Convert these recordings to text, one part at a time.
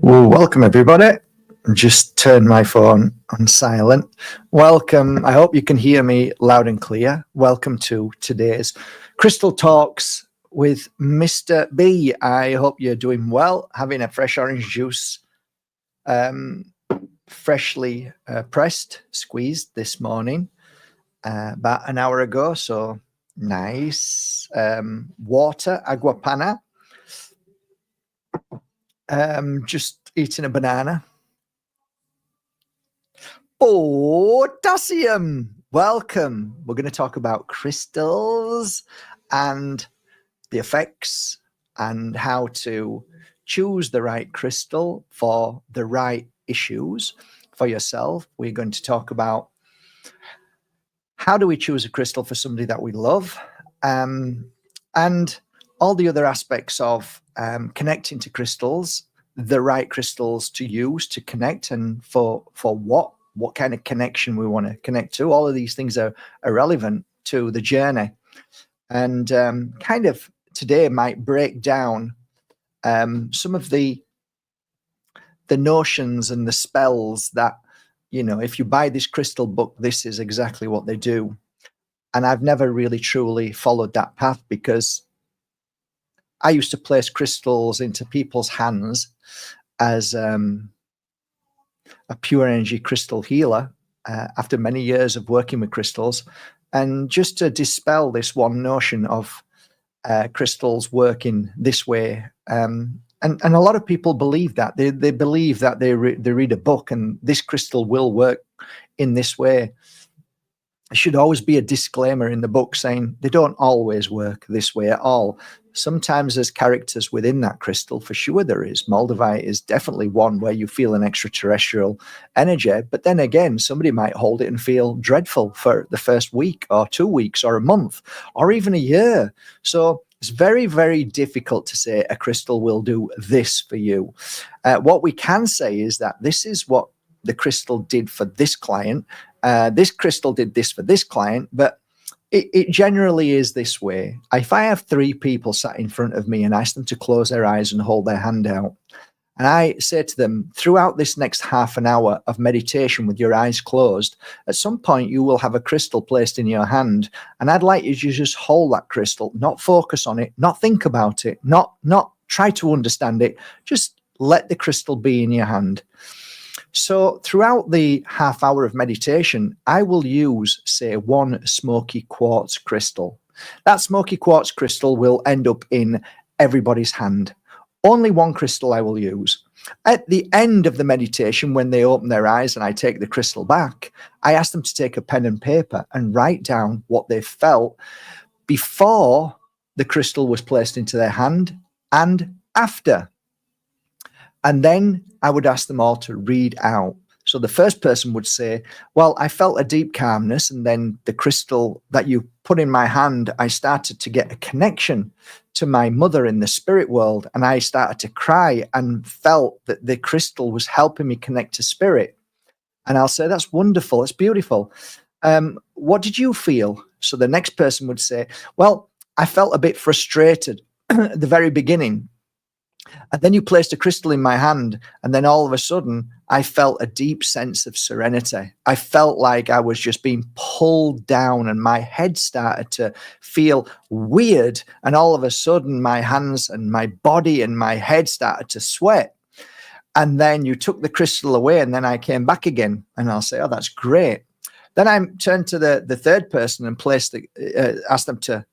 Well, welcome everybody. Just turned my phone on silent. Welcome. I hope you can hear me loud and clear. Welcome to today's Crystal Talks with Mr. B. I hope you're doing well, having a fresh orange juice, freshly pressed, squeezed this morning, about an hour ago. So nice. Water, agua pana. Just eating a banana. Potassium. Welcome. We're going to talk about crystals and the effects and how to choose the right crystal for the right issues for yourself. We're going to talk about how do we choose a crystal for somebody that we love, and all the other aspects of connecting to crystals, the right crystals to use to connect, and for what kind of connection we want to connect to. All of these things are relevant to the journey, and kind of today might break down some of the notions and the spells that, if you buy this crystal book, this is exactly what they do. And I've never really truly followed that path, because I used to place crystals into people's hands as a pure energy crystal healer after many years of working with crystals, and just to dispel this one notion of crystals working this way. And a lot of people believe that. They believe that they read a book and this crystal will work in this way. There should always be a disclaimer in the book saying they don't always work this way at all. Sometimes there's characters within that crystal, for sure there is. Moldavite is definitely one where you feel an extraterrestrial energy, but then again, somebody might hold it and feel dreadful for the first week or 2 weeks or a month or even a year. So it's very, very difficult to say a crystal will do this for you. What we can say is that this is what the crystal did for this client. This crystal did this for this client, but it generally is this way. If I have 3 people sat in front of me and ask them to close their eyes and hold their hand out, and I say to them, throughout this next half an hour of meditation with your eyes closed, at some point you will have a crystal placed in your hand, and I'd like you to just hold that crystal, not focus on it, not think about it, not try to understand it, just let the crystal be in your hand. So throughout the half hour of meditation, I will use, say, one smoky quartz crystal. That smoky quartz crystal will end up in everybody's hand. Only one crystal I will use. At the end of the meditation, when they open their eyes and I take the crystal back, I ask them to take a pen and paper and write down what they felt before the crystal was placed into their hand and after. And then I would ask them all to read out. So the first person would say, well, I felt a deep calmness, and then the crystal that you put in my hand, I started to get a connection to my mother in the spirit world, and I started to cry and felt that the crystal was helping me connect to spirit. And I'll say, that's wonderful, it's beautiful. What did you feel? So the next person would say, well, I felt a bit frustrated at the very beginning. And then you placed a crystal in my hand, and then all of a sudden I felt a deep sense of serenity. I felt like I was just being pulled down, and my head started to feel weird, and all of a sudden my hands and my body and my head started to sweat. And then you took the crystal away, and then I came back again, and I'll say, oh, that's great. Then I turned to the third person and asked them to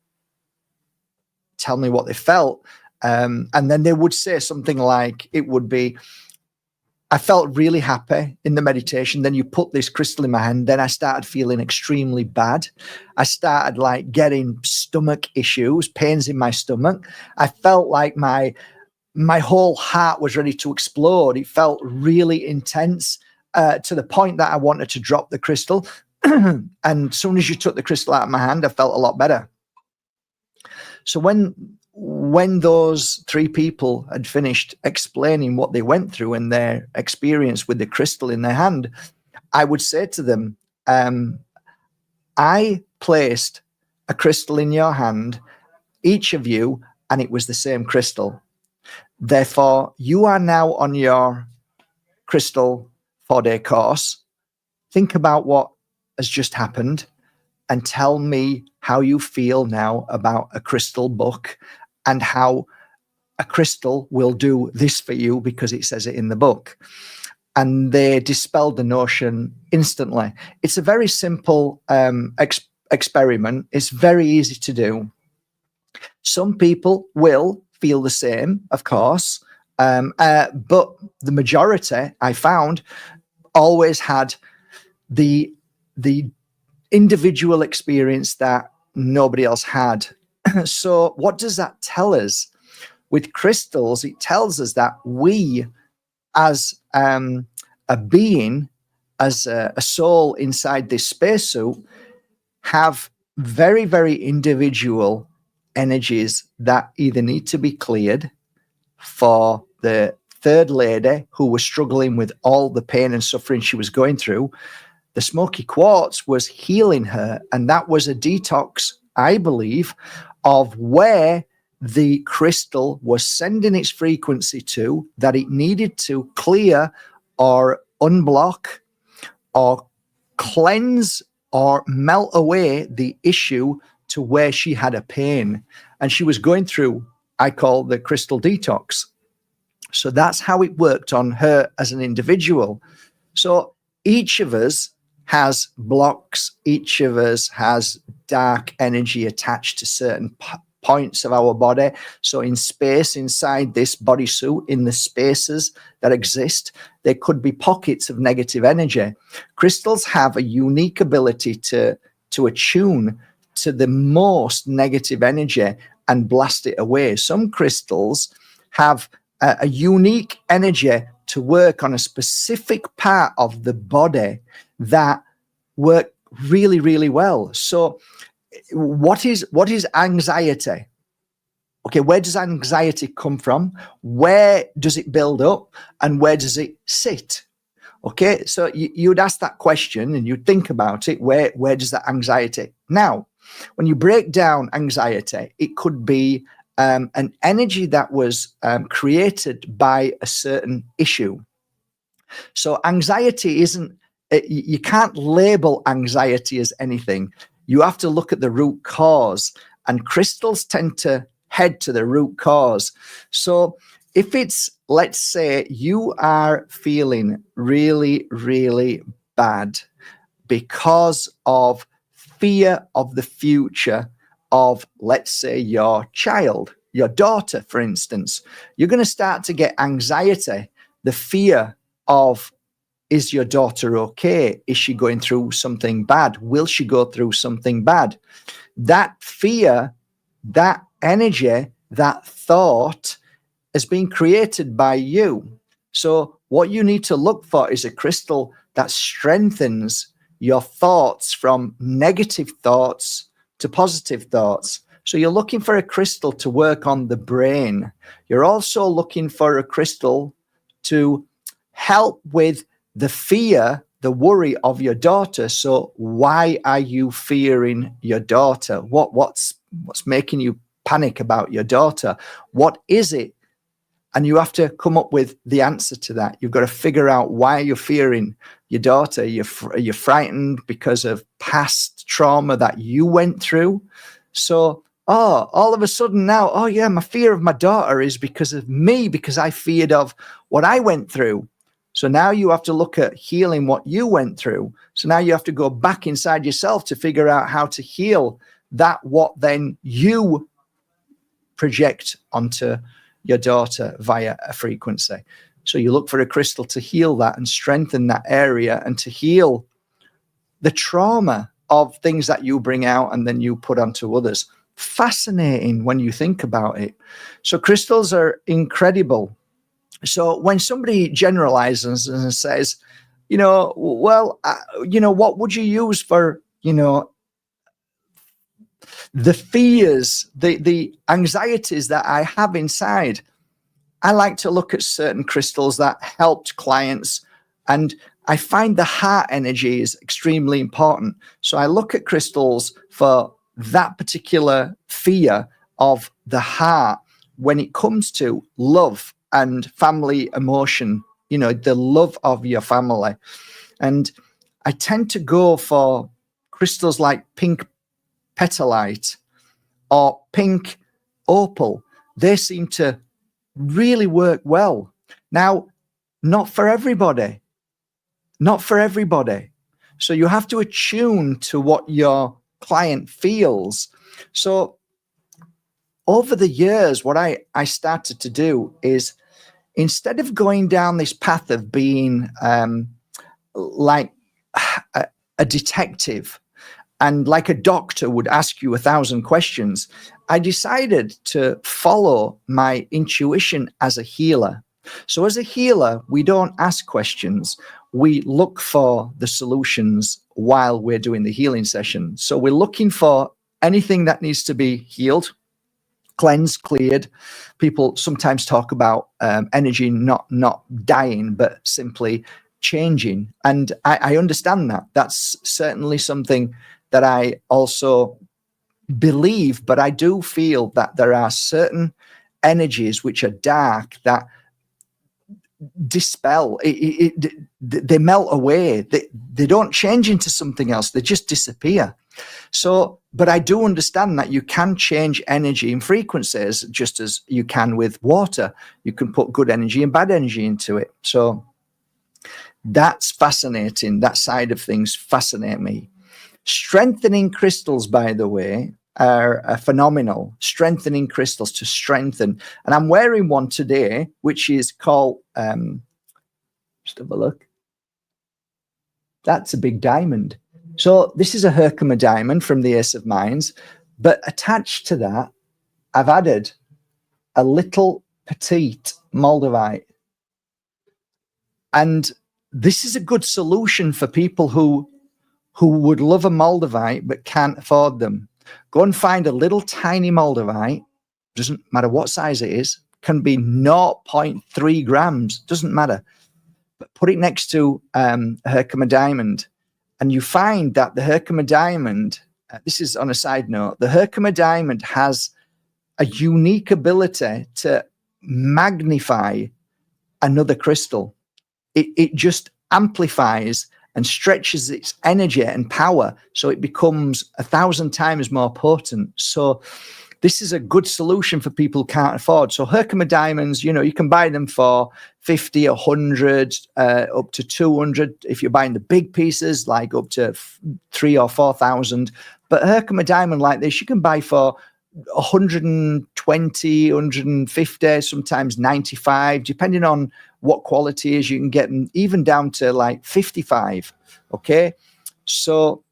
tell me what they felt. And then they would say something like, it would be, I felt really happy in the meditation. Then you put this crystal in my hand. Then I started feeling extremely bad. I started like getting stomach issues, pains in my stomach. I felt like my whole heart was ready to explode. It felt really intense to the point that I wanted to drop the crystal. And as soon as you took the crystal out of my hand, I felt a lot better. So when those 3 people had finished explaining what they went through and their experience with the crystal in their hand, I would say to them, I placed a crystal in your hand, each of you, and it was the same crystal. Therefore, you are now on your crystal 4-day course. Think about what has just happened and tell me how you feel now about a crystal book and how a crystal will do this for you because it says it in the book. And they dispelled the notion instantly. It's a very simple experiment. It's very easy to do. Some people will feel the same, of course, but the majority, I found, always had the individual experience that nobody else had. So what does that tell us? With crystals, it tells us that we, as a being, as a soul inside this spacesuit, have very, very individual energies that either need to be cleared. For the third lady who was struggling with all the pain and suffering she was going through, the smoky quartz was healing her, and that was a detox, I believe, of where the crystal was sending its frequency to, that it needed to clear or unblock or cleanse or melt away the issue to where she had a pain. And she was going through, I call the crystal detox. So that's how it worked on her as an individual. So each of us has blocks, each of us has dark energy attached to certain points of our body. So in space, inside this bodysuit, in the spaces that exist, there could be pockets of negative energy. Crystals have a unique ability to attune to the most negative energy and blast it away. Some crystals have a unique energy to work on a specific part of the body that work really, really well. So what is anxiety? Okay, where does anxiety come from? Where does it build up? And where does it sit? Okay, so you'd ask that question and you'd think about it. Where does that anxiety? Now, when you break down anxiety, it could be an energy that was created by a certain issue. So anxiety isn't, you can't label anxiety as anything. You have to look at the root cause, and crystals tend to head to the root cause. So if it's, let's say you are feeling really, really bad because of fear of the future of, let's say, your child, your daughter, for instance, you're going to start to get anxiety, the fear of, is your daughter okay? Is she going through something bad? Will she go through something bad? That fear, that energy, that thought has been created by you. So what you need to look for is a crystal that strengthens your thoughts from negative thoughts to positive thoughts. So you're looking for a crystal to work on the brain. You're also looking for a crystal to help with the fear, the worry of your daughter. So why are you fearing your daughter? What's making you panic about your daughter? What is it? And you have to come up with the answer to that. You've got to figure out why you're fearing your daughter. You're frightened because of past trauma that you went through. So, all of a sudden now, yeah, my fear of my daughter is because of me, because I feared of what I went through. So now you have to look at healing what you went through. So now you have to go back inside yourself to figure out how to heal that, what then you project onto your daughter via a frequency. So you look for a crystal to heal that and strengthen that area and to heal the trauma of things that you bring out and then you put onto others. Fascinating when you think about it. So crystals are incredible. So when somebody generalizes and says, what would you use for, the fears, the anxieties that I have inside? I like to look at certain crystals that helped clients, and I find the heart energy is extremely important. So I look at crystals for that particular fear of the heart. when it comes to love and family emotion, the love of your family. And I tend to go for crystals like pink petalite or pink opal. They seem to really work well. Now, not for everybody. Not for everybody. So you have to attune to what your client feels. So over the years, what I started to do is, instead of going down this path of being like a detective and like a doctor would ask you 1,000 questions, I decided to follow my intuition as a healer. So as a healer, we don't ask questions. We look for the solutions while we're doing the healing session. So we're looking for anything that needs to be healed, cleansed, cleared. People sometimes talk about energy not dying, but simply changing. And I understand that. That's certainly something that I also believe, but I do feel that there are certain energies which are dark that dispel. They melt away. They don't change into something else. They just disappear. So, but I do understand that you can change energy and frequencies just as you can with water. You can put good energy and bad energy into it. So that's fascinating. That side of things fascinate me. Strengthening crystals, by the way, are phenomenal. Strengthening crystals to strengthen. And I'm wearing one today, which is called, just have a look. That's a big diamond. So this is a Herkimer diamond from the Ace of Mines, but attached to that, I've added a little petite moldavite. And this is a good solution for people who would love a moldavite but can't afford them. Go and find a little tiny moldavite, doesn't matter what size it is, can be 0.3 grams, doesn't matter. But put it next to a Herkimer diamond, and you find that the Herkimer diamond, this is on a side note, the Herkimer diamond has a unique ability to magnify another crystal. It just amplifies and stretches its energy and power, so it becomes 1,000 times more potent. So this is a good solution for people who can't afford. So Herkimer diamonds, you can buy them for 50, 100, up to 200. If you're buying the big pieces, like up to 3,000 or 4,000. But a Herkimer diamond like this, you can buy for 120, 150, sometimes 95, depending on what quality is. You can get them even down to like 55. Okay. So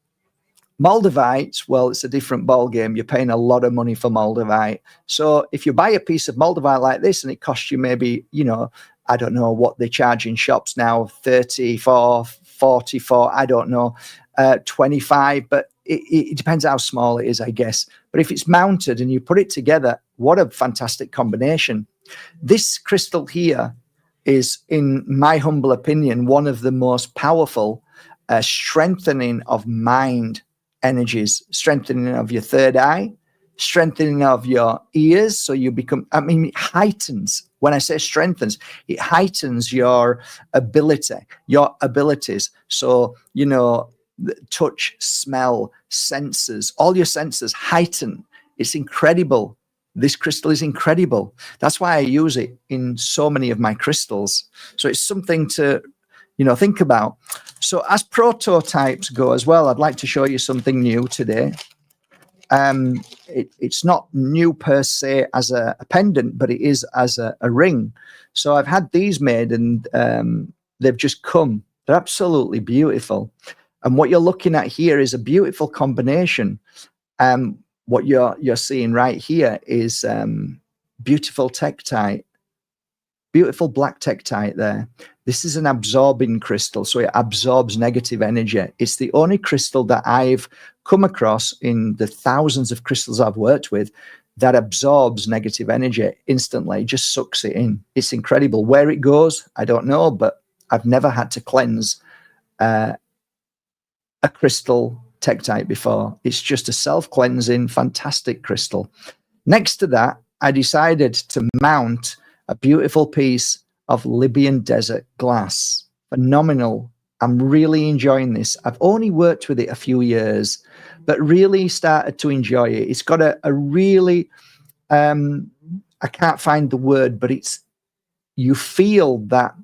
Moldavites, well, it's a different ball game. You're paying a lot of money for Moldavite. So if you buy a piece of Moldavite like this and it costs you maybe, I don't know what they charge in shops now, 34, 44, I don't know, 25, but it depends how small it is, I guess. But if it's mounted and you put it together, what a fantastic combination. This crystal here is, in my humble opinion, one of the most powerful strengthening of mind energies, strengthening of your third eye, strengthening of your ears. So you become, it heightens. When I say strengthens, it heightens your abilities. So, touch, smell, senses, all your senses heighten. It's incredible. This crystal is incredible. That's why I use it in so many of my crystals. So it's something to, think about. So as prototypes go as well, I'd like to show you something new today. It's not new per se as a pendant, but it is as a ring. So I've had these made and they've just come. They're absolutely beautiful. And what you're looking at here is a beautiful combination. What you're seeing right here is beautiful tektite, beautiful black tektite there. This is an absorbing crystal, so it absorbs negative energy. It's the only crystal that I've come across in the thousands of crystals I've worked with that absorbs negative energy instantly, just sucks it in. It's incredible. Where it goes, I don't know, but I've never had to cleanse a crystal tektite before. It's just a self-cleansing, fantastic crystal. Next to that, I decided to mount a beautiful piece of Libyan desert glass. Phenomenal. I'm really enjoying this. I've only worked with it a few years, but really started to enjoy it. It's got a really, I can't find the word, but you feel that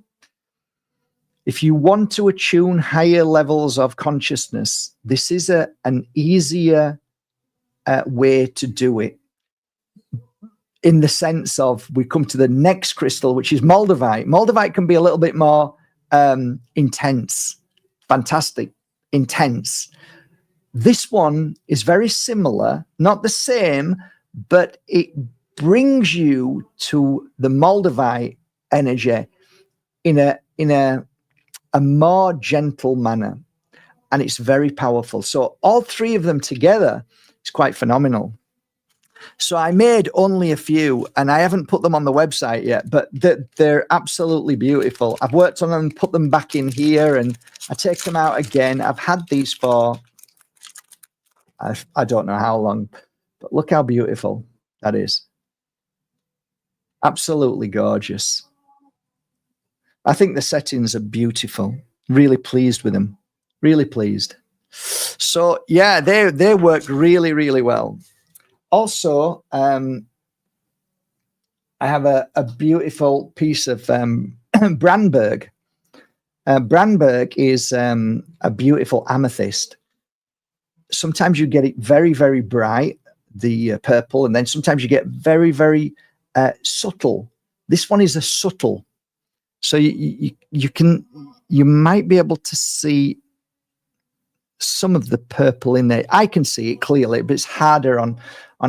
if you want to attune higher levels of consciousness, this is an easier way to do it. In the sense of, we come to the next crystal, which is Moldavite. Moldavite can be a little bit more intense, fantastic, intense. This one is very similar, not the same, but it brings you to the Moldavite energy in a more gentle manner, and it's very powerful. So all three of them together is quite phenomenal. So I made only a few, and I haven't put them on the website yet, but they're absolutely beautiful. I've worked on them, put them back in here, and I take them out again. I've had these for, I don't know how long, but look how beautiful that is. Absolutely gorgeous. I think the settings are beautiful. Really pleased with them. Really pleased. So yeah, they work really, really well. Also, I have a beautiful piece of Brandberg. Brandberg is a beautiful amethyst. Sometimes you get it very, very bright, the purple, and then sometimes you get very, very subtle. This one is a subtle. So you might be able to see some of the purple in there. I can see it clearly, but it's harder on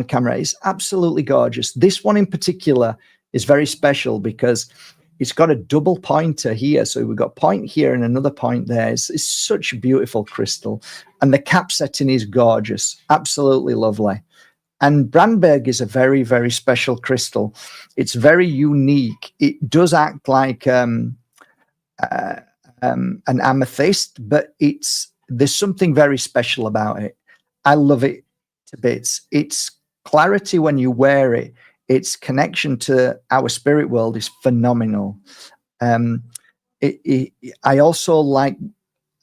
camera. It's absolutely gorgeous. This one in particular is very special because it's got a double pointer here. So we've got a point here and another point there. It's such a beautiful crystal. And the cap setting is gorgeous. Absolutely lovely. And Brandberg is a very, very special crystal. It's very unique. It does act like an amethyst, but there's something very special about it. I love it to bits. Its clarity when you wear it, its connection to our spirit world is phenomenal. I also like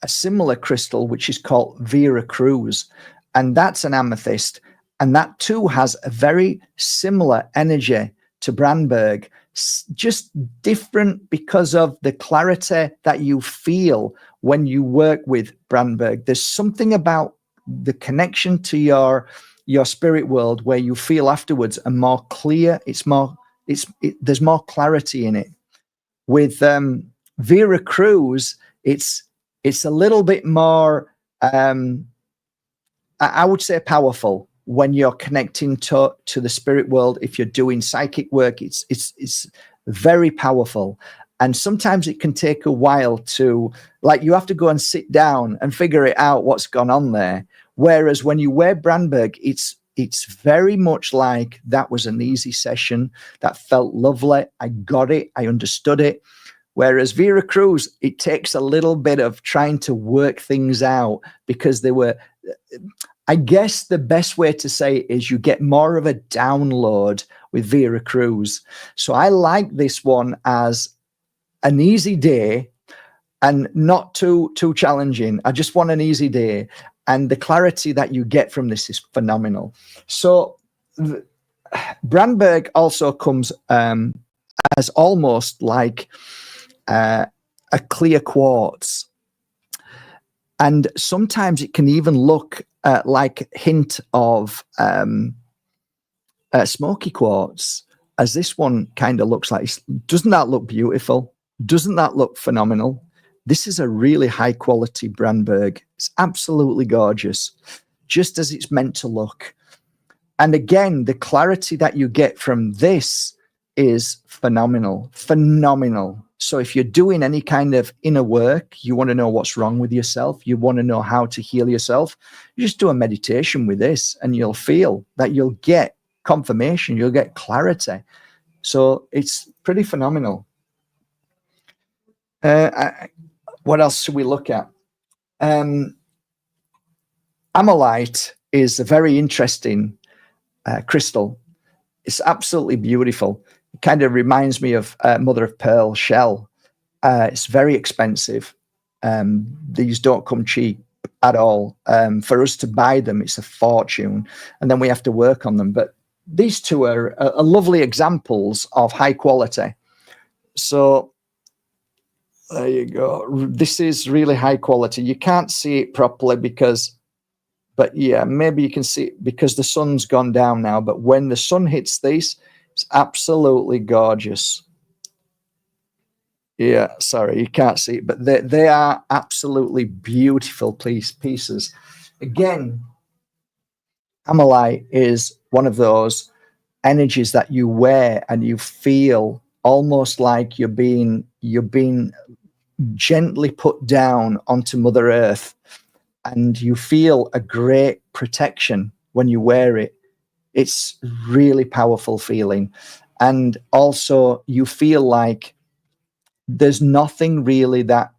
a similar crystal, which is called Vera Cruz, and that's an amethyst. And that too has a very similar energy to Brandberg, just different because of the clarity that you feel when you work with Brandberg. There's something about the connection to your spirit world where you feel afterwards a more clear. There's more clarity in it. With Vera Cruz, it's a little bit more, I would say, powerful. When you're connecting to the spirit world, if you're doing psychic work, it's very powerful. And sometimes it can take a while to, like, you have to go and sit down and figure it out what's gone on there. Whereas when you wear Brandberg, it's very much like that was an easy session. That felt lovely. I got it. I understood it. Whereas Vera Cruz, it takes a little bit of trying to work things out because they were... I guess the best way to say it is you get more of a download with Vera Cruz. So I like this one as an easy day and not too challenging. I just want an easy day. And the clarity that you get from this is phenomenal. So Brandberg also comes as almost like a clear quartz. And sometimes it can even look like a hint of smoky quartz, as this one kind of looks like. Doesn't that look beautiful? Doesn't that look phenomenal? This is a really high quality Brandberg. It's absolutely gorgeous, just as it's meant to look. And again, the clarity that you get from this is phenomenal, phenomenal. So if you're doing any kind of inner work, you want to know what's wrong with yourself, you want to know how to heal yourself, you just do a meditation with this and you'll feel that you'll get confirmation, you'll get clarity. So it's pretty phenomenal. What else should we look at? Amolite is a very interesting crystal. It's absolutely beautiful. It kind of reminds me of mother of pearl shell. It's very expensive. These don't come cheap at all. For us to buy them, it's a fortune, and then we have to work on them. But these two are lovely examples of high quality. So there you go. This is really high quality. You can't see it properly but yeah, maybe you can see it because the sun's gone down now. But when the sun hits these, it's absolutely gorgeous. Yeah, sorry, you can't see it, but they are absolutely beautiful pieces. Again, Amalite is one of those energies that you wear and you feel almost like you're being gently put down onto Mother Earth, and you feel a great protection when you wear it. It's really powerful feeling. And also you feel like there's nothing really that,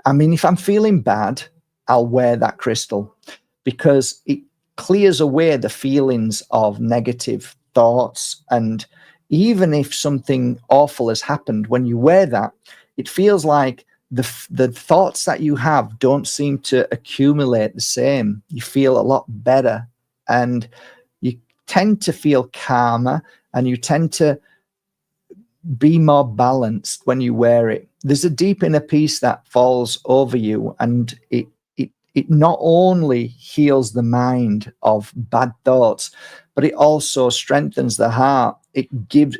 I mean, if I'm feeling bad, I'll wear that crystal because it clears away the feelings of negative thoughts. And even if something awful has happened, when you wear that, it feels like the thoughts that you have don't seem to accumulate the same. You feel a lot better, and you tend to calmer, and you tend to be more balanced when you wear it. There's a deep inner peace that falls over you, and it not only heals the mind of bad thoughts, but it also strengthens the heart. It gives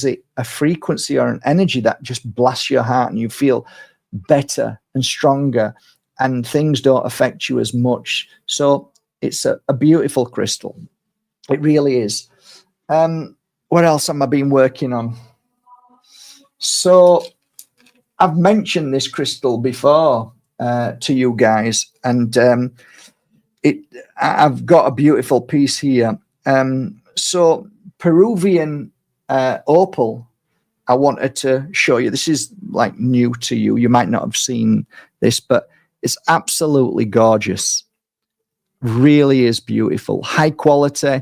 it a frequency or an energy that just blasts your heart, and you feel better and stronger, and things don't affect you as much. So it's a beautiful crystal. It really is. What else have I been working on? So I've mentioned this crystal before to you guys, and I've got a beautiful piece here. So Peruvian opal, I wanted to show you. This is like new to you. You might not have seen this, but it's absolutely gorgeous. Really is beautiful, high quality.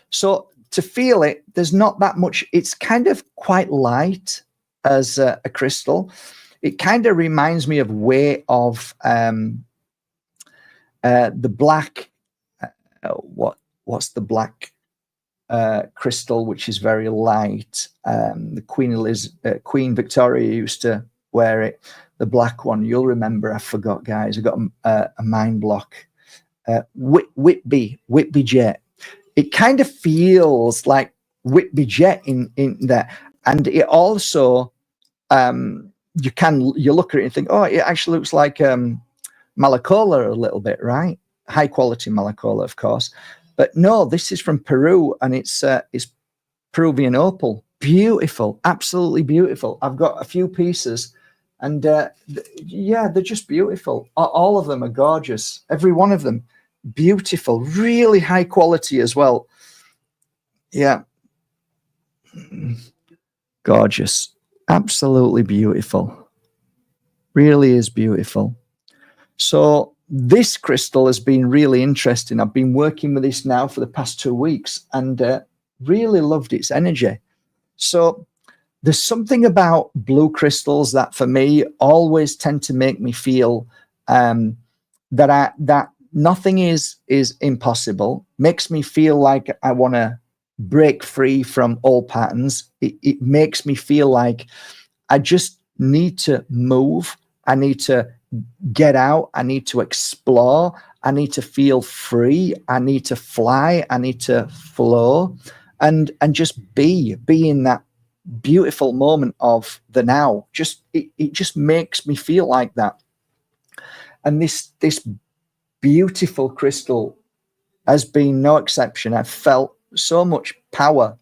So to feel it, there's not that much. It's kind of quite light as a crystal. It kind of reminds me of way of the black. What's the black crystal, which is very light? The Queen Victoria used to wear it. The black one, you'll remember. I forgot, guys. I got a mind block. Whitby Jet. It kind of feels like Whitby Jet in there, and it also you look at it and think, oh, it actually looks like Malacola a little bit, right? High quality Malacola, of course, but no, this is from Peru, and it's Peruvian opal. Beautiful, absolutely beautiful. I've got a few pieces, and yeah, they're just beautiful. All of them are gorgeous. Every one of them beautiful, really high quality as well. Yeah, gorgeous, absolutely beautiful. Really is beautiful. So this crystal has been really interesting. I've been working with this now for the past 2 weeks, and really loved its energy. So there's something about blue crystals that for me always tend to make me feel that nothing is impossible. Makes me feel like I want to break free from old patterns. It makes me feel like I just need to move. I need to get out. I need to explore. I need to feel free. I need to fly. I need to flow, and just be in that beautiful moment of the now. It just makes me feel like that. And this beautiful crystal has been no exception. I've felt so much power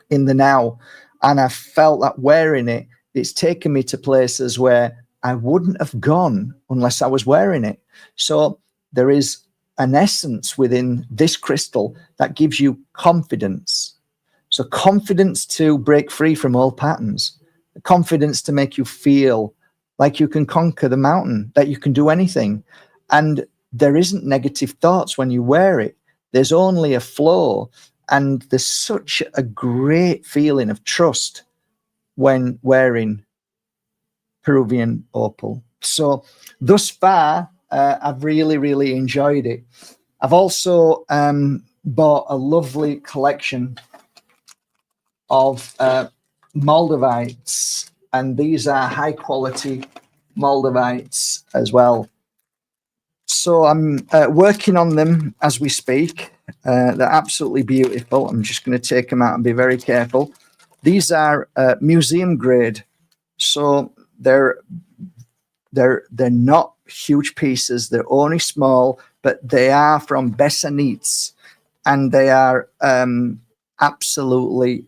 in the now, and I felt that wearing it, it's taken me to places where I wouldn't have gone unless I was wearing it. So there is an essence within this crystal that gives you confidence. So confidence to break free from old patterns, confidence to make you feel like you can conquer the mountain, that you can do anything. And there isn't negative thoughts when you wear it. There's only a flow, And there's such a great feeling of trust when wearing Peruvian opal. So thus far, I've really, really enjoyed it. I've also bought a lovely collection of Moldavites, and these are high quality Moldavites as well. So I'm working on them as we speak. They're absolutely beautiful. I'm just going to take them out and be very careful. These are museum grade, so they're not huge pieces. They're only small, but they are from Bajerski, and they are absolutely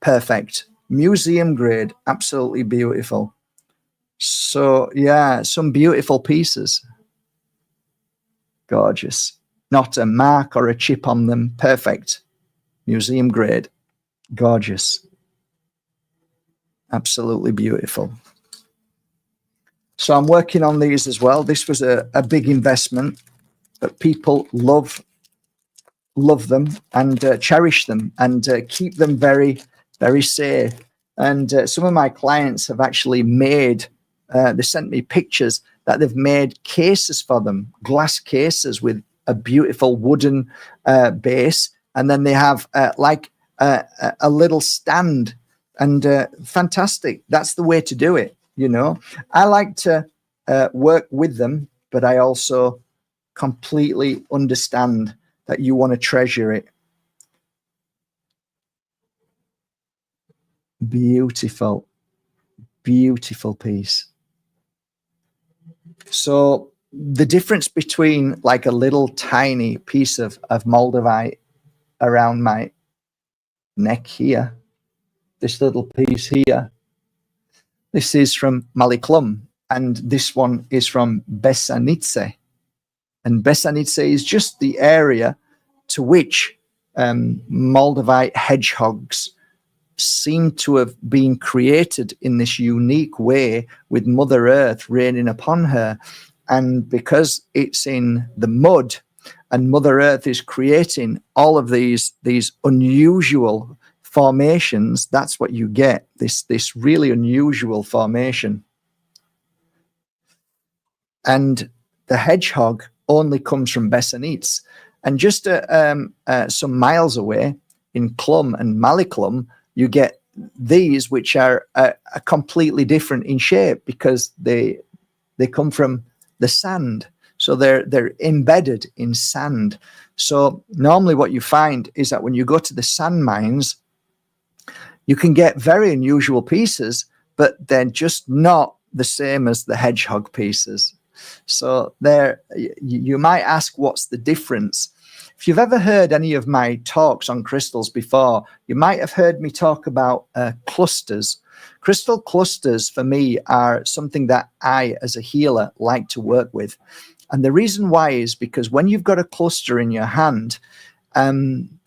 perfect. Museum grade, absolutely beautiful. So yeah, some beautiful pieces. Gorgeous. Not a mark or a chip on them. Perfect. Museum grade. Gorgeous. Absolutely beautiful. So I'm working on these as well. This was a big investment, but people love them and cherish them and keep them very, very safe. And some of my clients have actually made, they sent me pictures that they've made cases for them, glass cases with a beautiful wooden base. And then they have like a little stand, and fantastic. That's the way to do it. You know, I like to work with them, but I also completely understand that you want to treasure it. Beautiful, beautiful piece. So the difference between like a little tiny piece of Moldavite around my neck here, this little piece here, this is from Maliclum, and this one is from Bajerski. And Bajerski is just the area to which Moldavite hedgehogs seem to have been created in this unique way, with Mother Earth raining upon her. And because it's in the mud and Mother Earth is creating all of these unusual formations, that's what you get, this really unusual formation. And the hedgehog only comes from Bajerski. And just some miles away in Clum and Maliclum, you get these, which are completely different in shape because they come from the sand. So they're embedded in sand. So normally what you find is that when you go to the sand mines, you can get very unusual pieces, but they're just not the same as the hedgehog pieces. So there, you might ask, what's the difference? If you've ever heard any of my talks on crystals before, you might have heard me talk about clusters. Crystal clusters for me are something that I, as a healer, like to work with. And the reason why is because when you've got a cluster in your hand,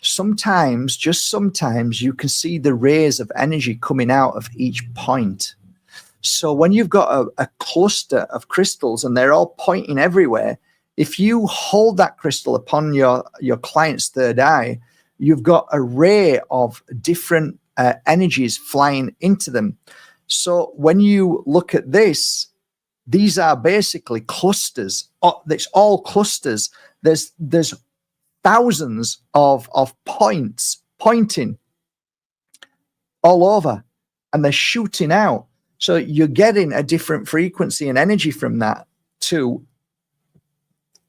sometimes, just sometimes, you can see the rays of energy coming out of each point. So when you've got a cluster of crystals and they're all pointing everywhere, if you hold that crystal upon your client's third eye, you've got a ray of different energies flying into them. So when you look at this, these are basically clusters. It's all clusters. There's thousands of points pointing all over, and they're shooting out. So you're getting a different frequency and energy from that to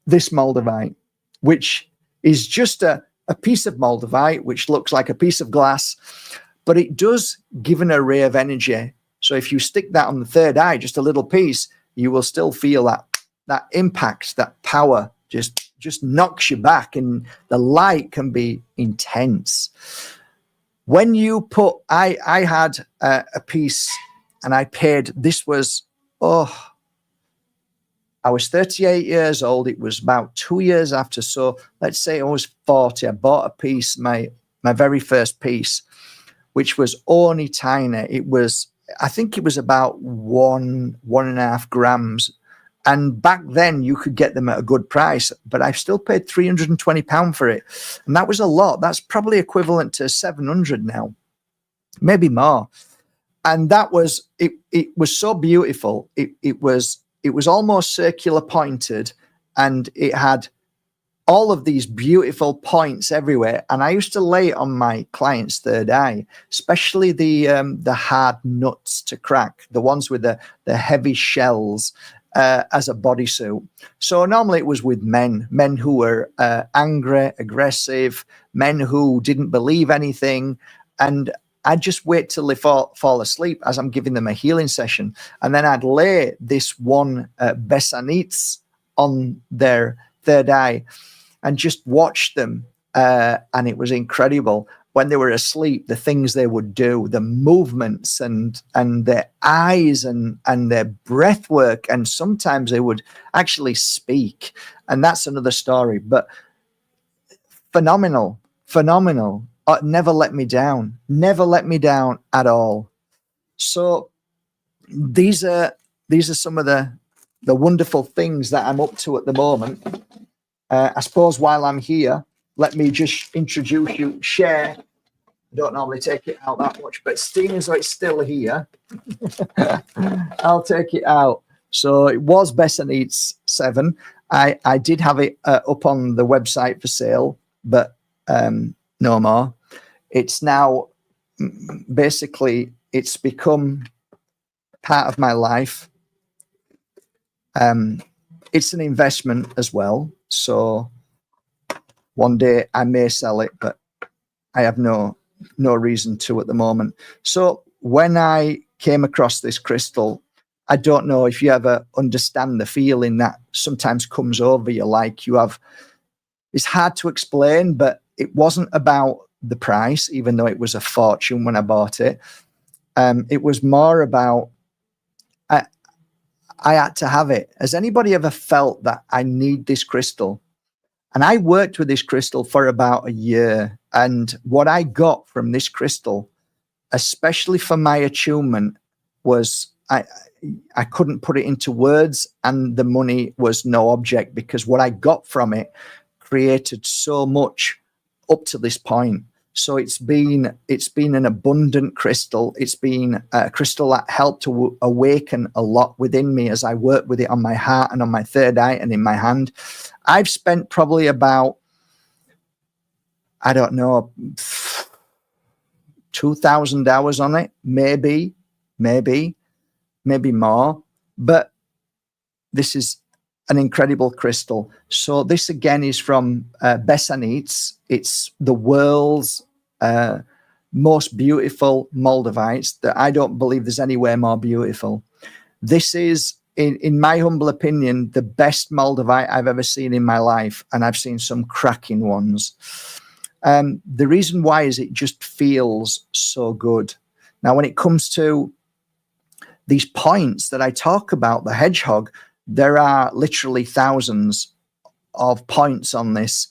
this Moldavite, which is just a piece of Moldavite, which looks like a piece of glass, but it does give an array of energy. So if you stick that on the third eye, just a little piece, you will still feel that impact, that power just knocks you back, and the light can be intense. When you put, I had a piece and I paid, this was, I was 38 years old. It was about 2 years after. So let's say I was 40. I bought a piece, my very first piece, which was only tiny. It was, I think it was about 1.5 grams. And back then you could get them at a good price, but I still paid £320 for it. And that was a lot. That's probably equivalent to 700 now, maybe more. And that was, it was so beautiful. It was almost circular pointed, and it had all of these beautiful points everywhere. And I used to lay it on my client's third eye, especially the hard nuts to crack, the ones with the heavy shells, as a bodysuit. So normally it was with men who were angry, aggressive, men who didn't believe anything. And I'd just wait till they fall asleep as I'm giving them a healing session. And then I'd lay this one Besanits on their third eye and just watch them. And it was incredible. When they were asleep, the things they would do, the movements and their eyes and their breath work. And sometimes they would actually speak. And that's another story. But phenomenal. Never let me down. Never let me down at all. So these are some of the wonderful things that I'm up to at the moment. I suppose while I'm here, let me just introduce you, share. I don't normally take it out that much, but seeing as though it's still here, I'll take it out. So it was Besanits 7. I did have it up on the website for sale, but no more. It's now basically, it's become part of my life. It's an investment as well. So one day I may sell it, but I have no reason to at the moment. So when I came across this crystal, I don't know if you ever understand the feeling that sometimes comes over you, like you have, it's hard to explain, but it wasn't about the price, even though it was a fortune when I bought it. It was more about, I had to have it. Has anybody ever felt that I need this crystal? And I worked with this crystal for about a year. And what I got from this crystal, especially for my attunement, was I couldn't put it into words, and the money was no object, because what I got from it created so much up to this point. So it's been an abundant crystal. It's been a crystal that helped to awaken a lot within me as I work with it on my heart and on my third eye and in my hand. I've spent probably about, I don't know, 2,000 hours on it, maybe more. But this is an incredible crystal. So this again is from Besanits. It's the world's most beautiful moldavites. That I don't believe there's anywhere more beautiful. This is, in my humble opinion, the best moldavite I've ever seen in my life, and I've seen some cracking ones. The reason why is it just feels so good. Now, when it comes to these points that I talk about, the hedgehog, there are literally thousands of points on this.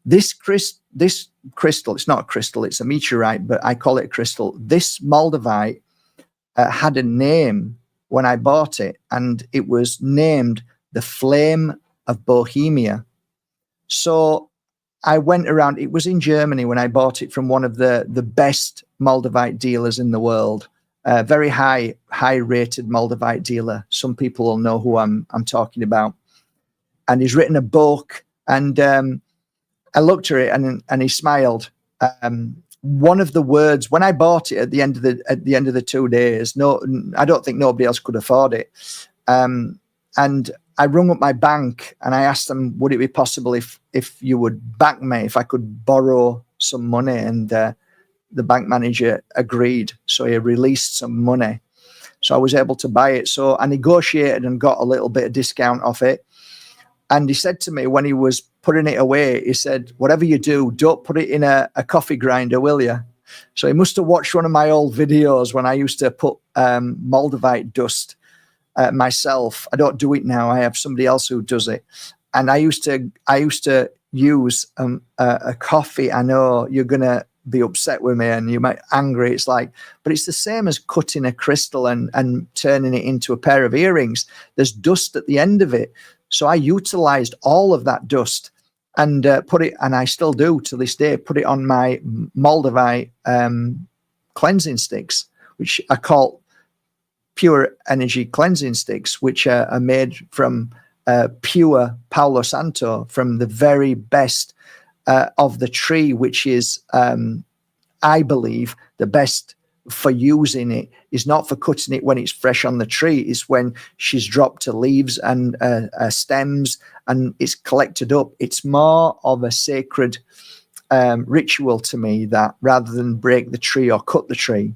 This crystal, it's not a crystal, it's a meteorite, but I call it a crystal. This moldavite had a name when I bought it, and it was named the Flame of Bohemia. So I went around, it was in Germany when I bought it from one of the best moldavite dealers in the world. Very high rated moldavite dealer. Some people will know who I'm talking about. And he's written a book, and I looked at it and he smiled. One of the words when I bought it at the end of the 2 days, no, I don't think nobody else could afford it. And I rung up my bank and I asked them, would it be possible if you would back me, if I could borrow some money? And the bank manager agreed. So he released some money. So I was able to buy it. So I negotiated and got a little bit of discount off it. And he said to me when he was putting it away, he said, whatever you do, don't put it in a coffee grinder, will you? So he must have watched one of my old videos when I used to put moldavite dust myself. I don't do it now. I have somebody else who does it. And I used to use a coffee. I know you're going to be upset with me and you might angry. It's like, but it's the same as cutting a crystal and turning it into a pair of earrings. There's dust at the end of it. So I utilized all of that dust and put it, and I still do to this day, put it on my Moldavite cleansing sticks, which are called pure energy cleansing sticks, which are made from pure Palo Santo, from the very best of the tree, which is, I believe, the best for using it is not for cutting it when it's fresh on the tree. It's when she's dropped her leaves and stems and it's collected up. It's more of a sacred ritual to me, that rather than break the tree or cut the tree.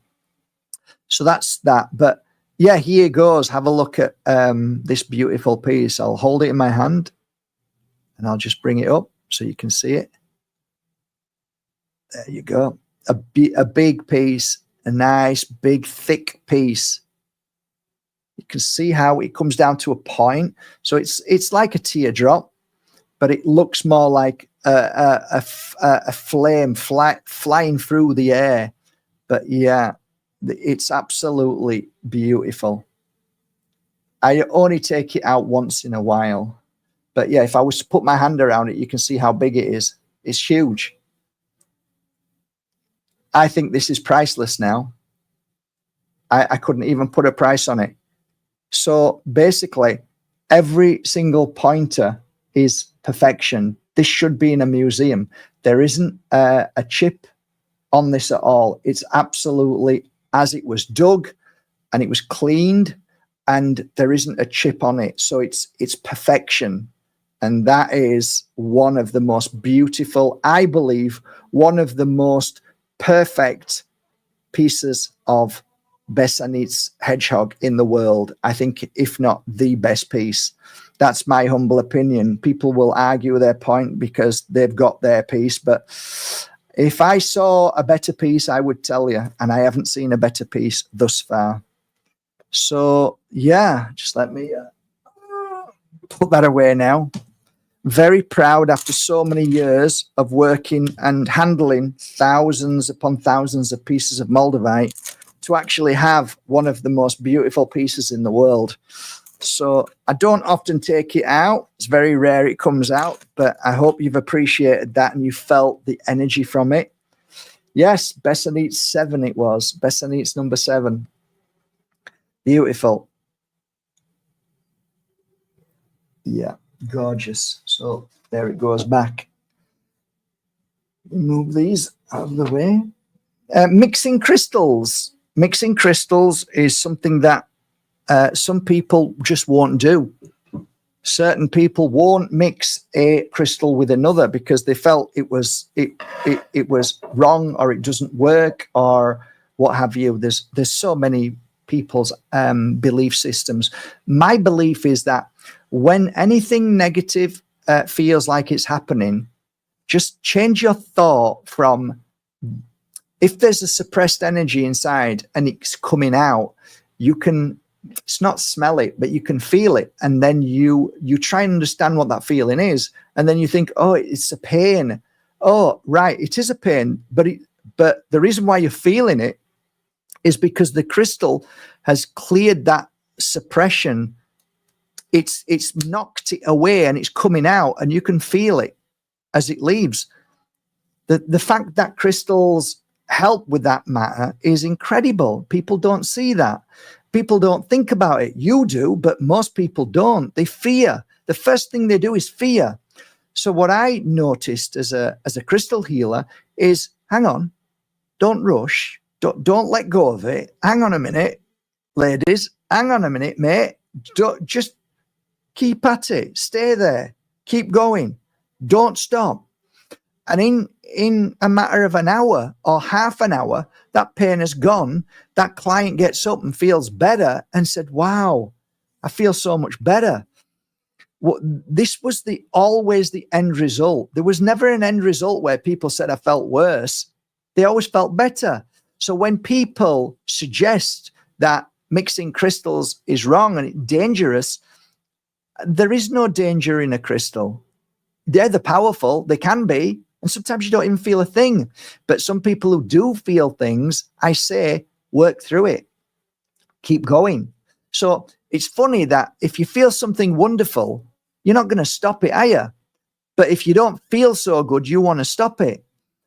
So that's that. But yeah, here goes. Have a look at this beautiful piece. I'll hold it in my hand and I'll just bring it up so you can see it. There you go. A big piece, a nice, big, thick piece. You can see how it comes down to a point. So it's like a teardrop, but it looks more like a flame flying through the air. But yeah, it's absolutely beautiful. I only take it out once in a while. But yeah, if I was to put my hand around it, you can see how big it is. It's huge. I think this is priceless now. I couldn't even put a price on it. So basically, every single pointer is perfection. This should be in a museum. There isn't a chip on this at all. It's absolutely as it was dug and it was cleaned, and there isn't a chip on it. So it's perfection. And that is one of the most beautiful, I believe, one of the most perfect pieces of Bessanit's hedgehog in the world. I think, if not the best piece. That's my humble opinion. People will argue their point because they've got their piece, but if I saw a better piece, I would tell you, and I haven't seen a better piece thus far. So yeah, just let me put that away now. Very proud, after so many years of working and handling thousands upon thousands of pieces of Moldavite, to actually have one of the most beautiful pieces in the world. So I don't often take it out. It's very rare it comes out, but I hope you've appreciated that and you felt the energy from it. Yes, Bessanit's 7 it was. Bessanit's number 7. Beautiful. Yeah, gorgeous. So there it goes back. Move these out of the way. Mixing crystals. Mixing crystals is something that some people just won't do. Certain people won't mix a crystal with another because they felt it was wrong, or it doesn't work, or what have you. There's so many people's belief systems. My belief is that when anything negative feels like it's happening, just change your thought from, if there's a suppressed energy inside and it's coming out, you can, it's not smell it, but you can feel it. And then you try and understand what that feeling is. And then you think, oh, it's a pain. Oh, right, it is a pain. But the reason why you're feeling it is because the crystal has cleared that suppression. It's knocked it away and it's coming out, and you can feel it as it leaves. The fact that crystals help with that matter is incredible. People don't see that. People don't think about it. You do, but most people don't. They fear. The first thing they do is fear. So what I noticed as a crystal healer is, hang on, don't rush. Don't let go of it. Hang on a minute, ladies. Hang on a minute, mate. Just keep at it. Stay there. Keep going. Don't stop. And in a matter of an hour or half an hour, that pain is gone. That client gets up and feels better and said, wow, I feel so much better. Well, this was always the end result. There was never an end result where people said I felt worse. They always felt better. So when people suggest that mixing crystals is wrong and it's dangerous, there is no danger in a crystal. They're the powerful. They can be. And sometimes you don't even feel a thing. But some people who do feel things, I say, work through it. Keep going. So it's funny that if you feel something wonderful, you're not going to stop it, are you? But if you don't feel so good, you want to stop it.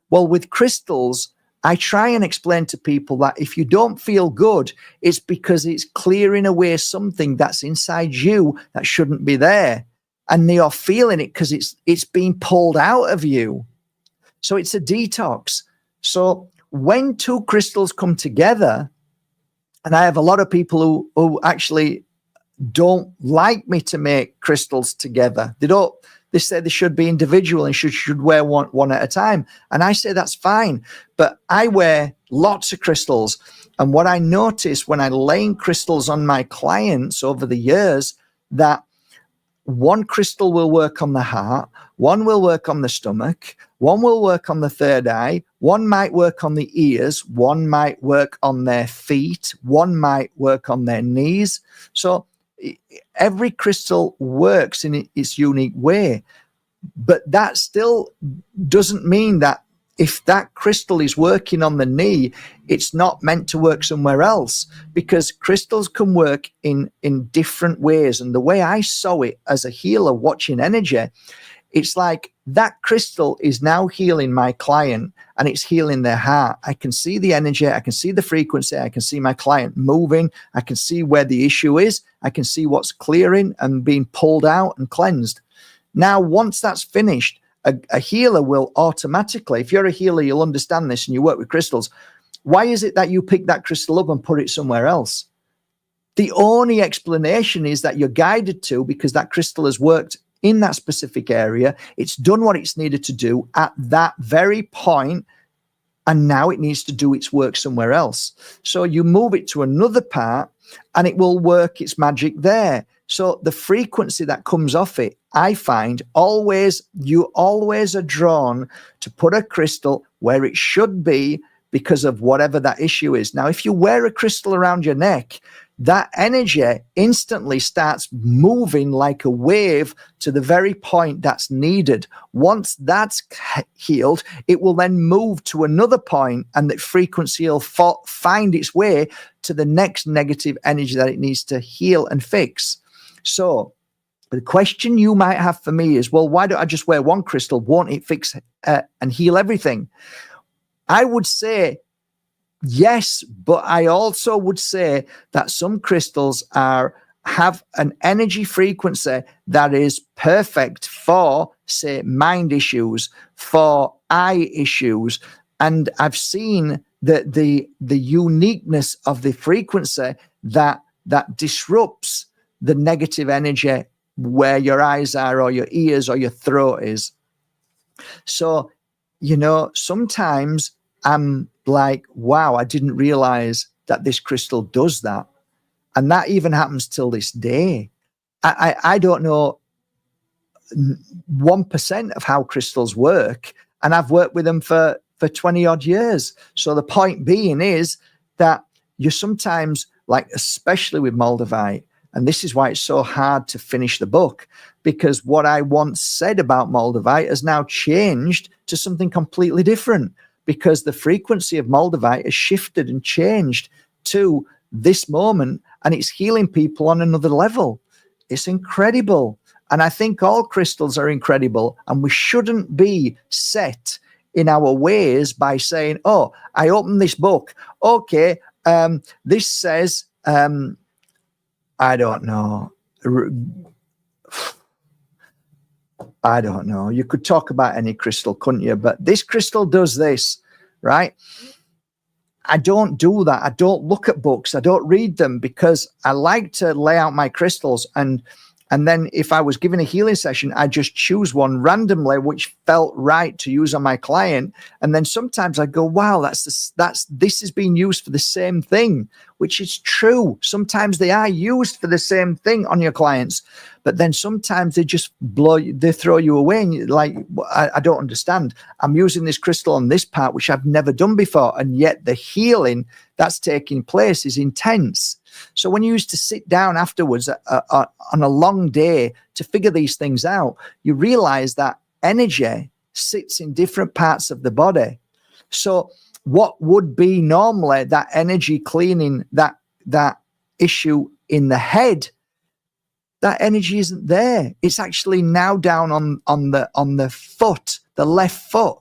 Well, with crystals, I try and explain to people that if you don't feel good, it's because it's clearing away something that's inside you that shouldn't be there. And you're feeling it because it's being pulled out of you. So it's a detox. So when two crystals come together, and I have a lot of people who actually don't like me to make crystals together. They say they should be individual and should wear one at a time. And I say that's fine. But I wear lots of crystals. And what I notice when I laying crystals on my clients over the years, that one crystal will work on the heart, one will work on the stomach, one will work on the third eye, one might work on the ears, one might work on their feet, one might work on their knees. So every crystal works in its unique way. But that still doesn't mean that if that crystal is working on the knee, it's not meant to work somewhere else, because crystals can work in different ways. And the way I saw it as a healer watching energy, it's like that crystal is now healing my client and it's healing their heart. I can see the energy, I can see the frequency, I can see my client moving, I can see where the issue is, I can see what's clearing and being pulled out and cleansed. Now, once that's finished, a healer will automatically, if you're a healer, you'll understand this and you work with crystals. Why is it that you pick that crystal up and put it somewhere else? The only explanation is that you're guided to, because that crystal has worked in that specific area. It's done what it's needed to do at that very point, and now it needs to do its work somewhere else. So you move it to another part and it will work its magic there. So the frequency that comes off it, I find you always are drawn to put a crystal where it should be because of whatever that issue is. Now, if you wear a crystal around your neck, that energy instantly starts moving like a wave to the very point that's needed. Once that's healed, it will then move to another point, and the frequency will find its way to the next negative energy that it needs to heal and fix. So the question you might have for me is, well, why don't I just wear one crystal? Won't it fix and heal everything? I would say yes, but I also would say that some crystals have an energy frequency that is perfect for, say, mind issues, for eye issues. And I've seen the uniqueness of the frequency that disrupts the negative energy where your eyes are, or your ears, or your throat is. So, sometimes I'm like, wow, I didn't realize that this crystal does that. And that even happens till this day. I don't know 1% of how crystals work, and I've worked with them for 20 odd years. So the point being is that you sometimes, like, especially with Moldavite, and this is why it's so hard to finish the book, because what I once said about Moldavite has now changed to something completely different, because the frequency of Moldavite has shifted and changed to this moment, and it's healing people on another level. It's incredible. And I think all crystals are incredible, and we shouldn't be set in our ways by saying, oh, I opened this book. Okay, this says, I don't know. I don't know. You could talk about any crystal, couldn't you? But this crystal does this, right? I don't do that. I don't look at books. I don't read them, because I like to lay out my crystals. And then if I was given a healing session, I just choose one randomly, which felt right to use on my client. And then sometimes I go, wow, this is being used for the same thing, which is true. Sometimes they are used for the same thing on your clients, but then sometimes they just they throw you away, and you're like, I don't understand. I'm using this crystal on this part, which I've never done before. And yet the healing that's taking place is intense. So when you used to sit down afterwards on a long day to figure these things out, you realize that energy sits in different parts of the body. So what would be normally that energy cleaning that issue in the head, that energy isn't there. It's actually now down on the foot, the left foot.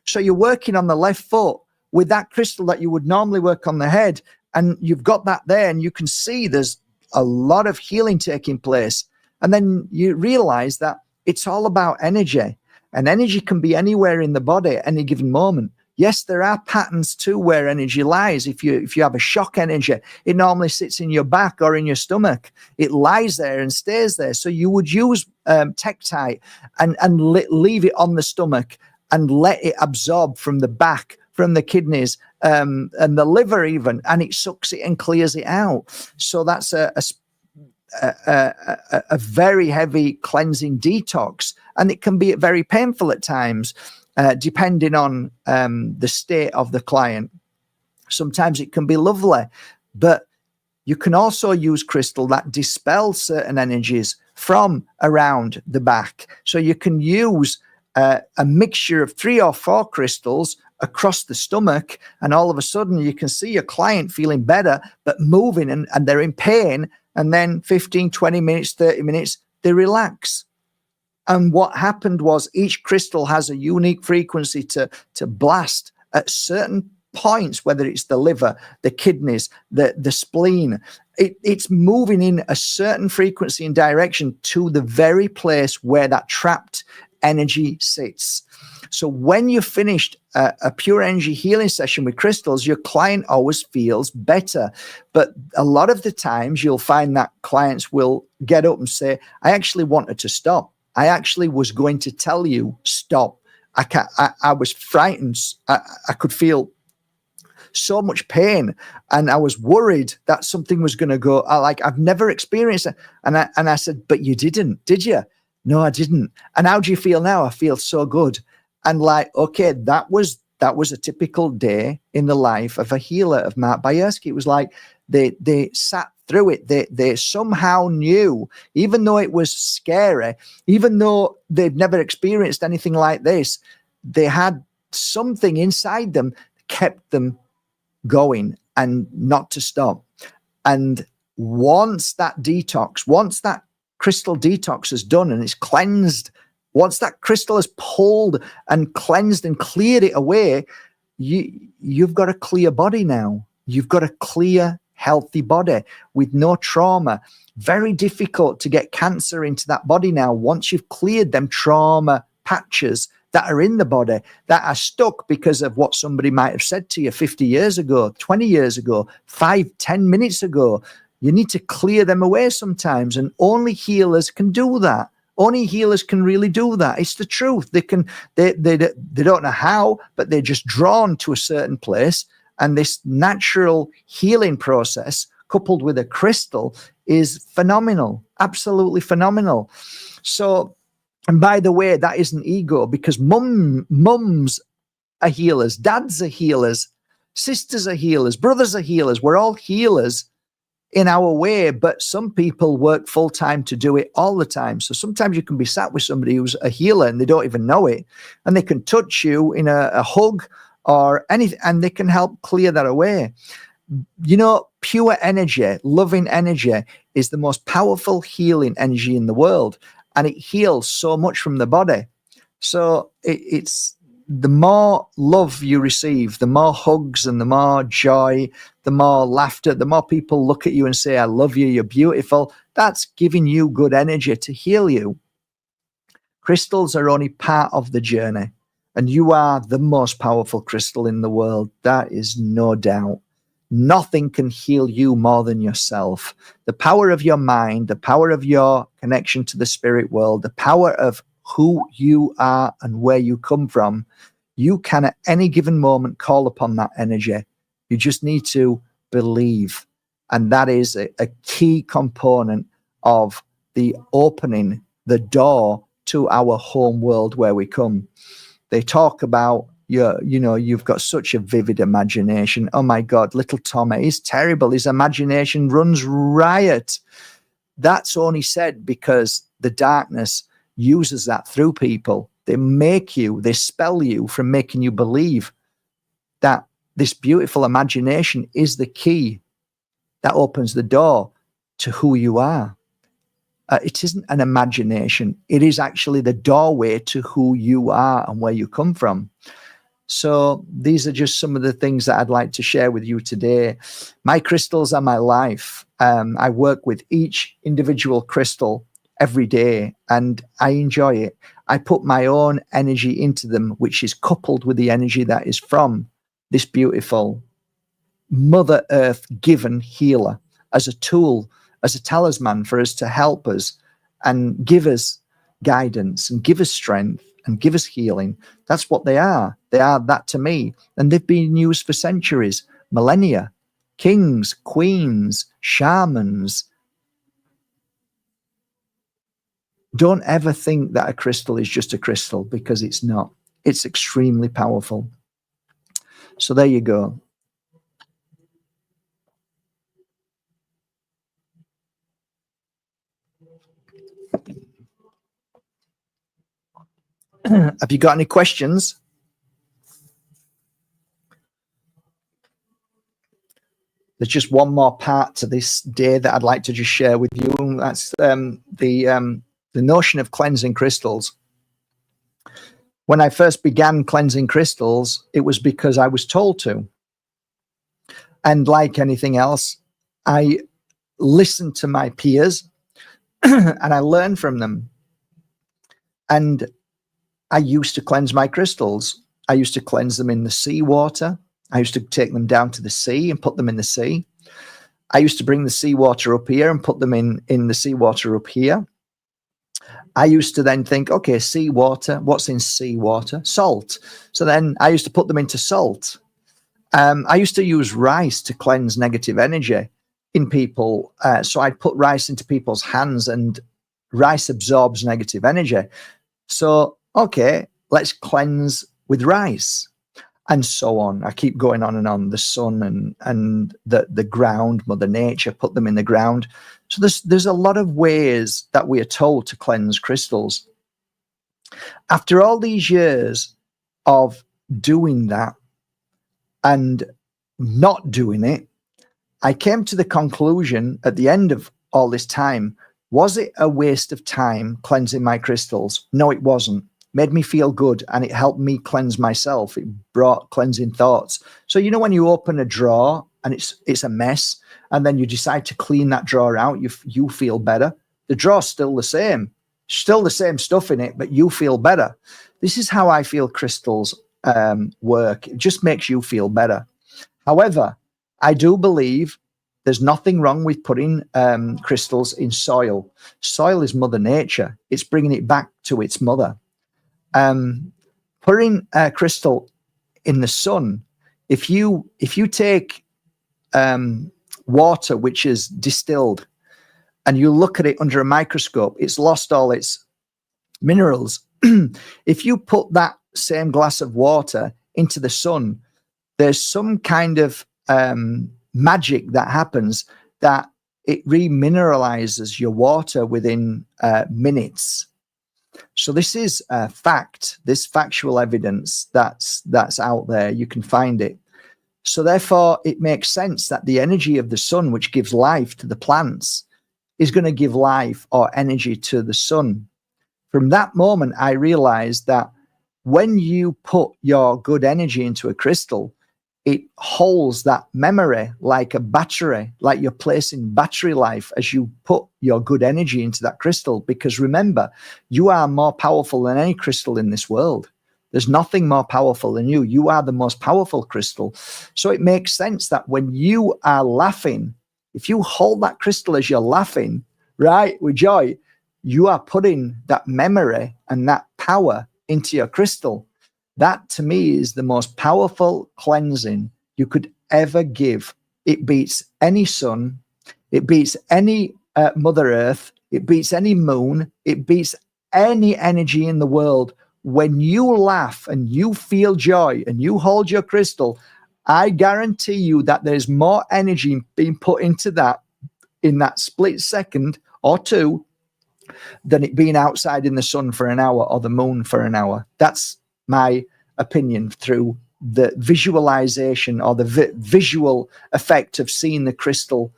So you're working on the left foot with that crystal that you would normally work on the head, and you've got that there, and you can see there's a lot of healing taking place. And then you realize that it's all about energy, and energy can be anywhere in the body at any given moment. Yes, there are patterns too where energy lies. If you have a shock energy, it normally sits in your back or in your stomach. It lies there and stays there. So you would use Tektite and leave it on the stomach and let it absorb from the back, from the kidneys, and the liver even, and it sucks it and clears it out. So that's a very heavy cleansing detox, and it can be very painful at times, depending on the state of the client. Sometimes it can be lovely, but you can also use crystal that dispels certain energies from around the back. So you can use a mixture of 3 or 4 crystals across the stomach, and all of a sudden you can see your client feeling better, but moving, and they're in pain, and then 15, 20 minutes, 30 minutes, they relax. And what happened was each crystal has a unique frequency to blast at certain points, whether it's the liver, the kidneys, the spleen. It's moving in a certain frequency and direction to the very place where that trapped energy sits. So when you've finished a pure energy healing session with crystals, your client always feels better. But a lot of the times you'll find that clients will get up and say, I actually wanted to stop. I actually was going to tell you, stop. I was frightened. I could feel so much pain, and I was worried that something was going to go. I've never experienced it. And I said, but you didn't, did you? No, I didn't. And how do you feel now? I feel so good. And okay, that was a typical day in the life of a healer of Mark Bajerski. It was like they sat through it. They somehow knew, even though it was scary, even though they'd never experienced anything like this, they had something inside them that kept them going and not to stop. And once that crystal detox is done and it's cleansed, once that crystal is pulled and cleansed and cleared it away, you've got a clear body now. You've got a clear, healthy body with no trauma. Very difficult to get cancer into that body now once you've cleared them trauma patches that are in the body, that are stuck because of what somebody might have said to you 50 years ago, 20 years ago, 5, 10 minutes ago. You need to clear them away sometimes, and only healers can do that. Only healers can really do that. It's the truth. They don't know how, but they're just drawn to a certain place. And this natural healing process coupled with a crystal is phenomenal, absolutely phenomenal. So, and by the way, that isn't ego, because mums are healers, dads are healers, sisters are healers, brothers are healers. We're all healers in our way, but some people work full time to do it all the time. So sometimes you can be sat with somebody who's a healer and they don't even know it, and they can touch you in a hug or anything, and they can help clear that away. You know, pure energy, loving energy is the most powerful healing energy in the world, and it heals so much from the body. So it's the more love you receive, the more hugs and the more joy, the more laughter, the more people look at you and say, I love you, you're beautiful. That's giving you good energy to heal you. Crystals are only part of the journey, and you are the most powerful crystal in the world. That is no doubt. Nothing can heal you more than yourself. The power of your mind, the power of your connection to the spirit world, the power of who you are and where you come from, you can at any given moment call upon that energy. You just need to believe. And that is a key component of the opening the door to our home world where we come. They talk about you've got such a vivid imagination. Oh my God, little Tommy, he's terrible. His imagination runs riot. That's only said because the darkness uses that through people. They spell you from making you believe that this beautiful imagination is the key that opens the door to who you are. It isn't an imagination. It is actually the doorway to who you are and where you come from. So these are just some of the things that I'd like to share with you today. My crystals are my life. I work with each individual crystal every day, and I enjoy it. I put my own energy into them, which is coupled with the energy that is from this beautiful Mother Earth given healer, as a tool, as a talisman for us to help us and give us guidance and give us strength and give us healing. That's what they are. They are that to me. And they've been used for centuries, millennia. Kings, queens, shamans. Don't ever think that a crystal is just a crystal, because it's not. It's extremely powerful. So there you go. Have you got any questions? There's just one more part to this day that I'd like to just share with you, and that's the notion of cleansing crystals. When I first began cleansing crystals, it was because I was told to. And like anything else, I listened to my peers and I learned from them. And I used to cleanse my crystals. I used to cleanse them in the seawater. I used to take them down to the sea and put them in the sea. I used to bring the seawater up here and put them in the seawater up here. I used to then think, okay, seawater, what's in seawater? Salt. So then I used to put them into salt. I used to use rice to cleanse negative energy in people. So I'd put rice into people's hands, and rice absorbs negative energy. So, okay, let's cleanse with rice, and so on. I keep going on and on. The sun and the ground, Mother Nature, put them in the ground. So there's a lot of ways that we are told to cleanse crystals. After all these years of doing that and not doing it, I came to the conclusion at the end of all this time, was it a waste of time cleansing my crystals? No, it wasn't. Made me feel good, and it helped me cleanse myself. It brought cleansing thoughts. So, you know, when you open a drawer and it's a mess, and then you decide to clean that drawer out, you feel better. The drawer's still the same stuff in it, but you feel better. This is how I feel crystals work. It just makes you feel better. However, I do believe there's nothing wrong with putting crystals in soil. Soil is Mother Nature. It's bringing it back to its mother. Putting a crystal in the sun, if you take water which is distilled and you look at it under a microscope, it's lost all its minerals. If you put that same glass of water into the sun, there's some kind of magic that happens that it remineralizes your water within minutes. So this is a fact, this factual evidence that's out there. You can find it. So therefore, it makes sense that the energy of the sun, which gives life to the plants, is going to give life or energy to the sun. From that moment, I realized that when you put your good energy into a crystal, it holds that memory like a battery, like you're placing battery life as you put your good energy into that crystal. Because remember, you are more powerful than any crystal in this world. There's nothing more powerful than you. You are the most powerful crystal. So it makes sense that when you are laughing, if you hold that crystal as you're laughing, right, with joy, you are putting that memory and that power into your crystal. That to me is the most powerful cleansing you could ever give. It beats any sun. It beats any Mother Earth. It beats any moon. It beats any energy in the world. When you laugh and you feel joy and you hold your crystal, I guarantee you that there's more energy being put into that in that split second or two than it being outside in the sun for an hour or the moon for an hour. That's my opinion through the visualization or the visual effect of seeing the crystal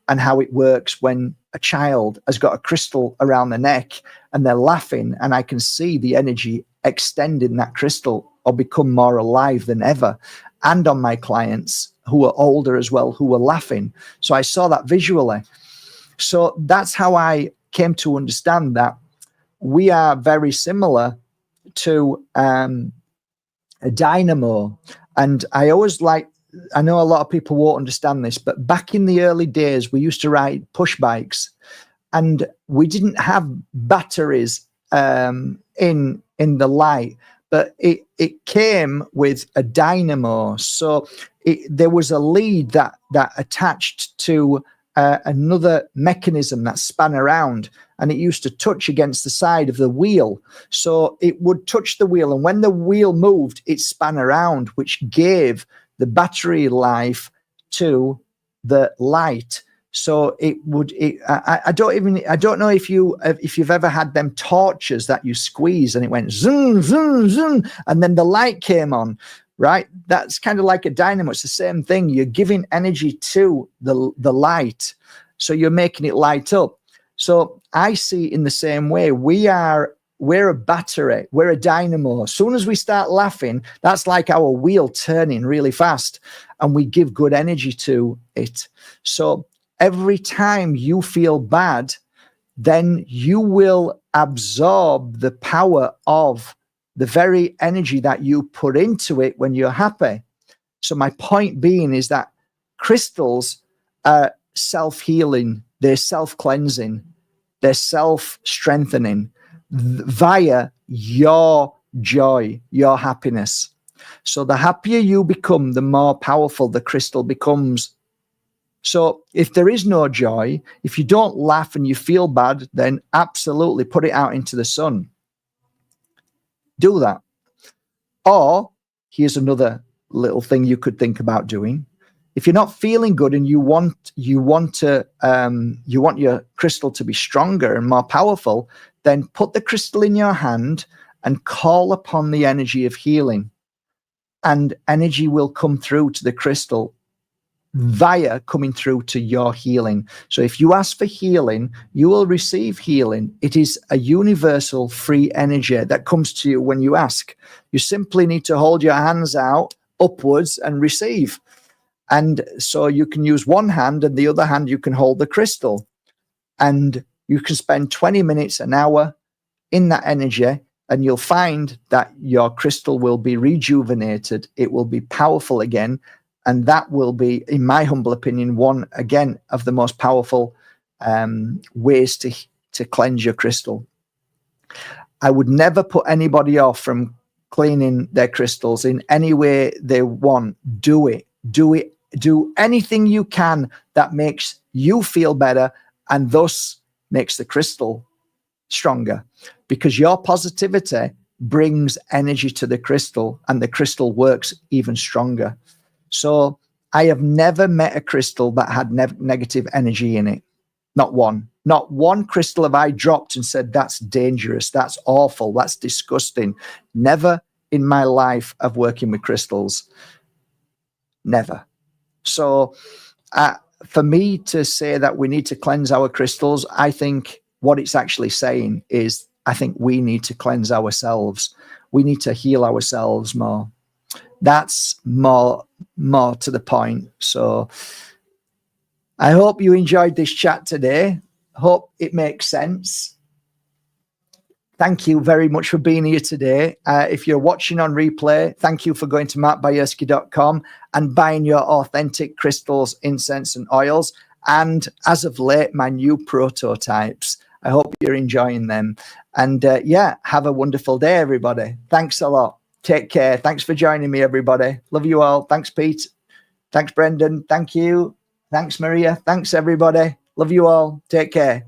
and how it works when a child has got a crystal around the neck and they're laughing, and I can see the energy extend in that crystal or become more alive than ever. And on my clients who are older as well, who were laughing. So I saw that visually. So that's how I came to understand that we are very similar to a dynamo. And I always I know a lot of people won't understand this, but back in the early days, we used to ride push bikes, and we didn't have batteries in the light, but it came with a dynamo. So there was a lead that attached to another mechanism that span around, and it used to touch against the side of the wheel. So it would touch the wheel, and when the wheel moved, it span around, which gave the battery life to the light. So it would. I don't know if you've ever had them torches that you squeeze and it went zoom zoom zoom, and then the light came on. Right, that's kind of like a dynamo. It's the same thing. You're giving energy to the light, so you're making it light up. So I see it in the same way. We're a battery. We're a dynamo. As soon as we start laughing, that's like our wheel turning really fast, and we give good energy to it. So every time you feel bad, then you will absorb the power of the very energy that you put into it when you're happy. So my point being is that crystals are self-healing, they're self-cleansing, they're self-strengthening via your joy, your happiness. So the happier you become, the more powerful the crystal becomes. So if there is no joy, if you don't laugh and you feel bad, then absolutely put it out into the sun. Do that. Or here's another little thing you could think about doing. If you're not feeling good and you want your crystal to be stronger and more powerful, then put the crystal in your hand and call upon the energy of healing, and energy will come through to the crystal via coming through to your healing. So if you ask for healing, you will receive healing. It is a universal free energy that comes to you when you ask. You simply need to hold your hands out upwards and receive. And so you can use one hand, and the other hand you can hold the crystal, and you can spend 20 minutes, an hour in that energy, and you'll find that your crystal will be rejuvenated. It will be powerful again. And that will be, in my humble opinion, one, again, of the most powerful ways to cleanse your crystal. I would never put anybody off from cleaning their crystals in any way they want. Do it. Do it. Do anything you can that makes you feel better and thus makes the crystal stronger, because your positivity brings energy to the crystal and the crystal works even stronger. So I have never met a crystal that had negative energy in it. Not one. Not one crystal have I dropped and said, that's dangerous, that's awful, that's disgusting. Never in my life of working with crystals. Never. So for me to say that we need to cleanse our crystals, I think what it's actually saying is, I think we need to cleanse ourselves. We need to heal ourselves more. That's more to the point. So I hope you enjoyed this chat today. Hope it makes sense. Thank you very much for being here today. If you're watching on replay, thank you for going to markbajerski.com and buying your authentic crystals, incense and oils. And as of late, my new prototypes. I hope you're enjoying them. And have a wonderful day, everybody. Thanks a lot. Take care. Thanks for joining me, everybody. Love you all. Thanks, Pete. Thanks, Brendan. Thank you. Thanks, Maria. Thanks, everybody. Love you all. Take care.